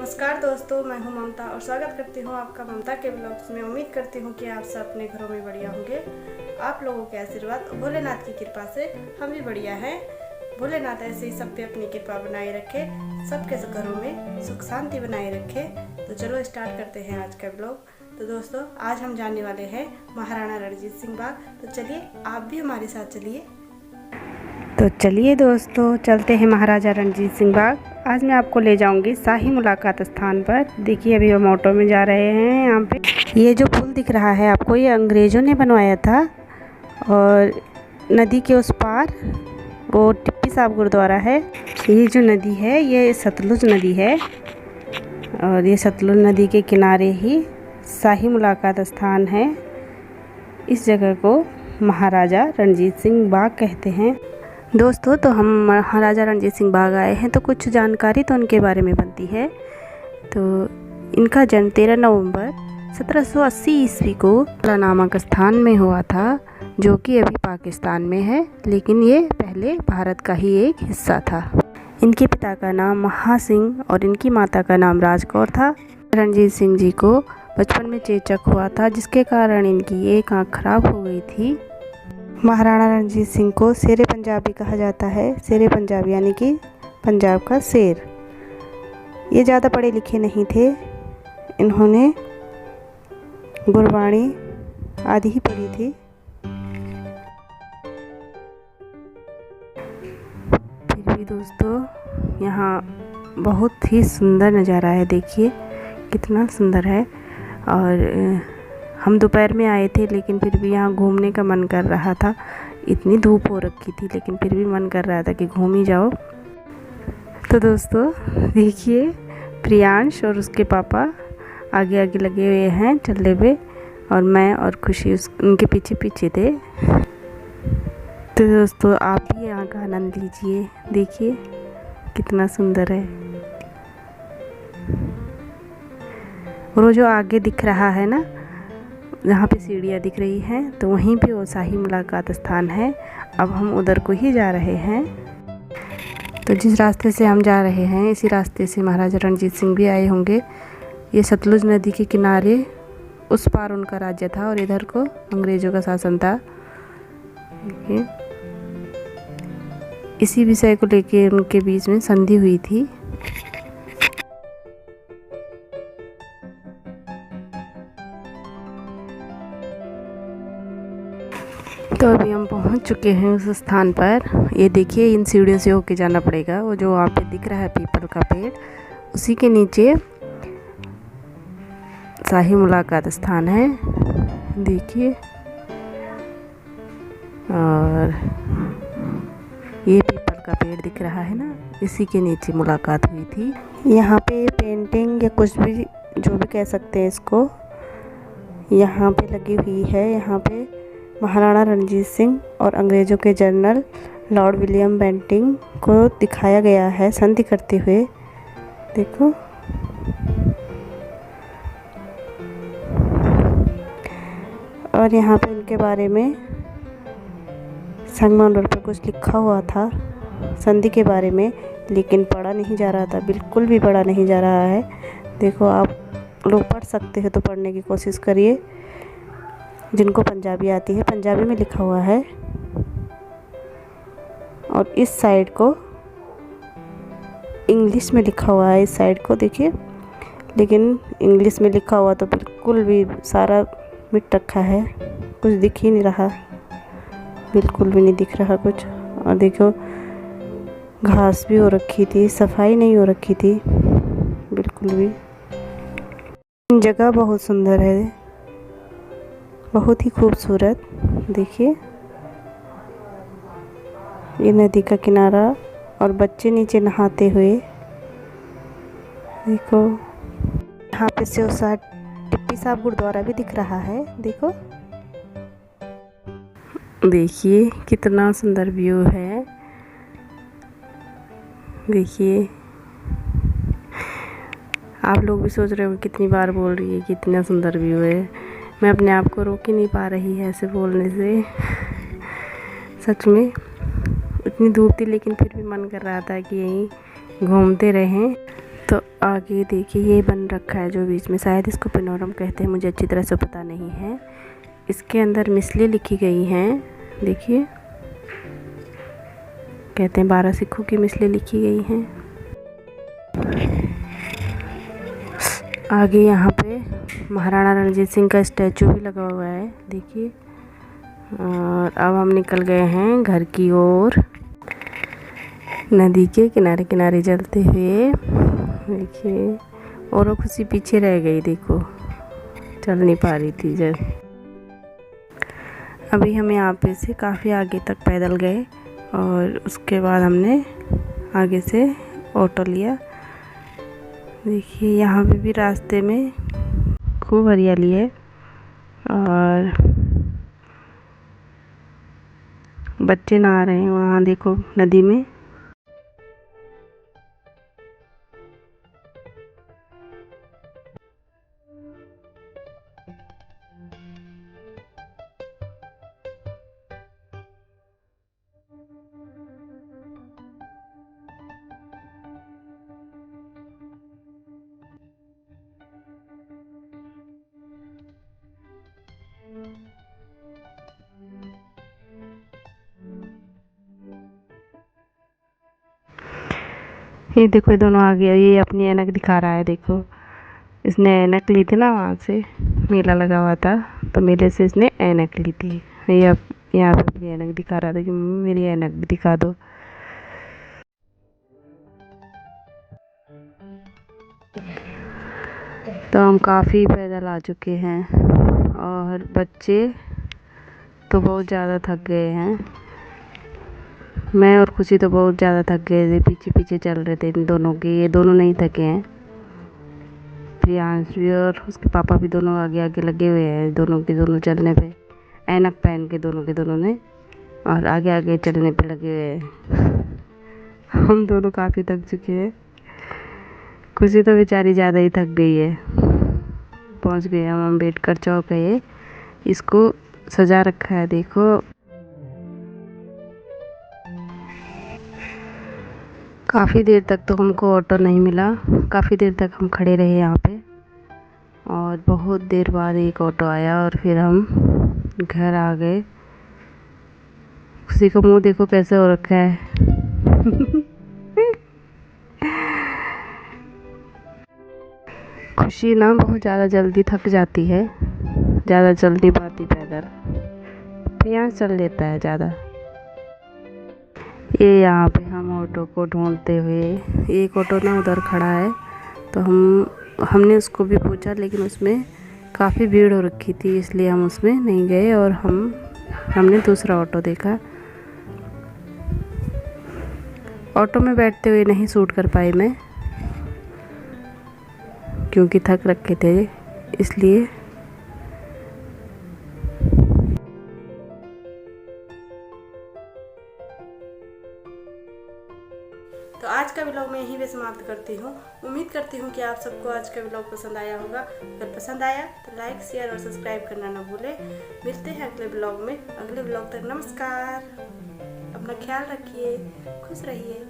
नमस्कार दोस्तों, मैं हूं ममता और स्वागत करती हूं आपका ममता के ब्लॉग्स में। उम्मीद करती हूं कि आप सब अपने घरों में बढ़िया होंगे। आप लोगों के आशीर्वाद और भोलेनाथ की कृपा से हम भी बढ़िया हैं। भोलेनाथ ऐसे ही सब पे अपनी कृपा बनाए रखे, सबके घरों में सुख शांति बनाए रखे। तो चलो स्टार्ट करते हैं आज का ब्लॉग। तो दोस्तों, आज हम जाने वाले हैं महाराणा रणजीत सिंह बाग। तो चलिए आप भी हमारे साथ चलिए। तो चलिए दोस्तों, चलते हैं महाराजा रणजीत सिंह बाग। आज मैं आपको ले जाऊंगी शाही मुलाकात स्थान पर। देखिए अभी हम ऑटो में जा रहे हैं। यहाँ पे ये जो पुल दिख रहा है आपको, ये अंग्रेज़ों ने बनवाया था। और नदी के उस पार वो टिप्पी साहब गुरुद्वारा है। ये जो नदी है ये सतलुज नदी है और ये सतलुज नदी के किनारे ही शाही मुलाकात स्थान है। इस जगह को महाराजा रणजीत सिंह बाग कहते हैं। दोस्तों, तो हम महाराजा रणजीत सिंह बाग आए हैं तो कुछ जानकारी तो उनके बारे में बनती है। तो इनका जन्म 13 नवंबर 1780 ईस्वी को कला नामक स्थान में हुआ था, जो कि अभी पाकिस्तान में है, लेकिन ये पहले भारत का ही एक हिस्सा था। इनके पिता का नाम महासिंह और इनकी माता का नाम राजकौर था। रणजीत सिंह जी को बचपन में चेचक हुआ था, जिसके कारण इनकी एक आँख खराब हो गई थी। महाराणा रणजीत सिंह को शेरे पंजाबी कहा जाता है। शेरे पंजाबी यानी कि पंजाब का शेर। ये ज़्यादा पढ़े लिखे नहीं थे। इन्होंने गुरबाणी आदि ही पढ़ी थी। फिर भी दोस्तों, यहाँ बहुत ही सुंदर नज़ारा है। देखिए कितना सुंदर है। और हम दोपहर में आए थे, लेकिन फिर भी यहाँ घूमने का मन कर रहा था। इतनी धूप हो रखी थी, लेकिन फिर भी मन कर रहा था कि घूम ही जाओ। तो दोस्तों देखिए, प्रियांश और उसके पापा आगे आगे लगे हुए हैं चलने पे, और मैं और खुशी उनके पीछे पीछे थे। तो दोस्तों, आप भी यहाँ का आनंद लीजिए। देखिए कितना सुंदर है। और वो जो आगे दिख रहा है ना, जहाँ पे सीढ़ियाँ दिख रही हैं, तो वहीं पे वो शाही मुलाकात स्थान है। अब हम उधर को ही जा रहे हैं। तो जिस रास्ते से हम जा रहे हैं, इसी रास्ते से महाराजा रणजीत सिंह भी आए होंगे। ये सतलुज नदी के किनारे उस पार उनका राज्य था और इधर को अंग्रेज़ों का शासन था। इसी विषय को लेके उनके बीच में संधि हुई थी। तो अभी हम पहुंच चुके हैं उस स्थान पर। ये देखिए, इन सीढ़ियों से होके जाना पड़ेगा। वो जो वहाँ पे दिख रहा है पीपल का पेड़, उसी के नीचे शाही मुलाकात स्थान है। देखिए, और ये पीपल का पेड़ दिख रहा है ना, इसी के नीचे मुलाकात हुई थी। यहाँ पे पेंटिंग या कुछ भी जो भी कह सकते हैं इसको, यहाँ पे लगी हुई है। यहाँ पे महाराणा रणजीत सिंह और अंग्रेज़ों के जनरल लॉर्ड विलियम बेंटिंग को दिखाया गया है संधि करते हुए। देखो, और यहाँ पे उनके बारे में संगमरमर पर कुछ लिखा हुआ था संधि के बारे में, लेकिन पढ़ा नहीं जा रहा था, बिल्कुल भी पढ़ा नहीं जा रहा है। देखो, आप लोग पढ़ सकते हैं तो पढ़ने की कोशिश करिए। जिनको पंजाबी आती है, पंजाबी में लिखा हुआ है। और इस साइड को इंग्लिश में लिखा हुआ है। इस साइड को देखिए, लेकिन इंग्लिश में लिखा हुआ तो बिल्कुल भी सारा मिट रखा है, कुछ दिख ही नहीं रहा, बिल्कुल भी नहीं दिख रहा कुछ। और देखो, घास भी हो रखी थी, सफाई नहीं हो रखी थी बिल्कुल भी। जगह बहुत सुंदर है, बहुत ही खूबसूरत। देखिए, ये नदी का किनारा और बच्चे नीचे नहाते हुए। देखो, यहाँ पे से उस साइड टिप्पी साहब गुरुद्वारा भी दिख रहा है। देखो, देखिए कितना सुंदर व्यू है। देखिए, आप लोग भी सोच रहे हो कितनी बार बोल रही है कितना सुंदर व्यू है। मैं अपने आप को रोक ही नहीं पा रही है ऐसे बोलने से। सच में इतनी धूप थी, लेकिन फिर भी मन कर रहा था कि यहीं घूमते रहें। तो आगे देखिए ये बन रखा है जो बीच में, शायद इसको पिनोरम कहते हैं, मुझे अच्छी तरह से पता नहीं है। इसके अंदर मिसली लिखी गई हैं, देखिए कहते हैं 12 सिखों की मिसली लिखी गई हैं। आगे यहाँ पे महाराणा रणजीत सिंह का स्टैचू भी लगा हुआ है, देखिए। और अब हम निकल गए हैं घर की ओर, नदी के किनारे किनारे चलते हुए, देखिए। और वो खुशी पीछे रह गई, देखो चल नहीं पा रही थी जब। अभी हम यहाँ पे से काफ़ी आगे तक पैदल गए और उसके बाद हमने आगे से ऑटो लिया। देखिए यहाँ पे भी रास्ते में खूब हरियाली है और बच्चे नहा रहे हैं वहाँ, देखो नदी में। ये देखो ये दोनों आ गया, ये अपनी ऐनक दिखा रहा है, देखो इसने ऐनक ली थी ना, वहाँ से मेला लगा हुआ था तो मेले से इसने ऐनक ली थी। ये अब यहाँ पे अपनी ऐनक दिखा रहा था कि मम्मी मेरी ऐनक भी दिखा दो। तो हम काफ़ी पैदल आ चुके हैं और बच्चे तो बहुत ज़्यादा थक गए हैं। मैं और खुशी तो बहुत ज़्यादा थक गए थे, पीछे पीछे चल रहे थे इन दोनों के। ये दोनों नहीं थके हैं, प्रियांश भी और उसके पापा भी दोनों आगे आगे लगे हुए हैं दोनों के दोनों चलने पे, ऐनक पहन के दोनों के दोनों ने, और आगे आगे चलने पे लगे हुए हैं। हम दोनों काफ़ी थक चुके हैं, खुशी तो बेचारी ज़्यादा ही थक गई है। पहुंच गए हम अम्बेडकर चौक है, ये इसको सजा रखा है, देखो। काफ़ी देर तक तो हमको ऑटो नहीं मिला, काफ़ी देर तक हम खड़े रहे यहाँ पे और बहुत देर बाद एक ऑटो आया और फिर हम घर आ गए। खुशी का मुंह देखो कैसे हो रखा है। खुशी ना बहुत ज़्यादा जल्दी थक जाती है, ज़्यादा चल नहीं पाती पैदल, प्रियांश चल लेता है ज़्यादा। ये यहाँ पे हम ऑटो को ढूंढते हुए, एक ऑटो ना उधर खड़ा है तो हमने उसको भी पूछा लेकिन उसमें काफ़ी भीड़ हो रखी थी, इसलिए हम उसमें नहीं गए और हमने दूसरा ऑटो देखा। ऑटो में बैठते हुए नहीं शूट कर पाई मैं क्योंकि थक रखे थे इसलिए। तो आज का व्लॉग मैं यहीं पे समाप्त करती हूँ। उम्मीद करती हूँ कि आप सबको आज का व्लॉग पसंद आया होगा। अगर पसंद आया तो लाइक शेयर और सब्सक्राइब करना ना भूलें। मिलते हैं अगले व्लॉग में। अगले व्लॉग तक नमस्कार। अपना ख्याल रखिए, खुश रहिए।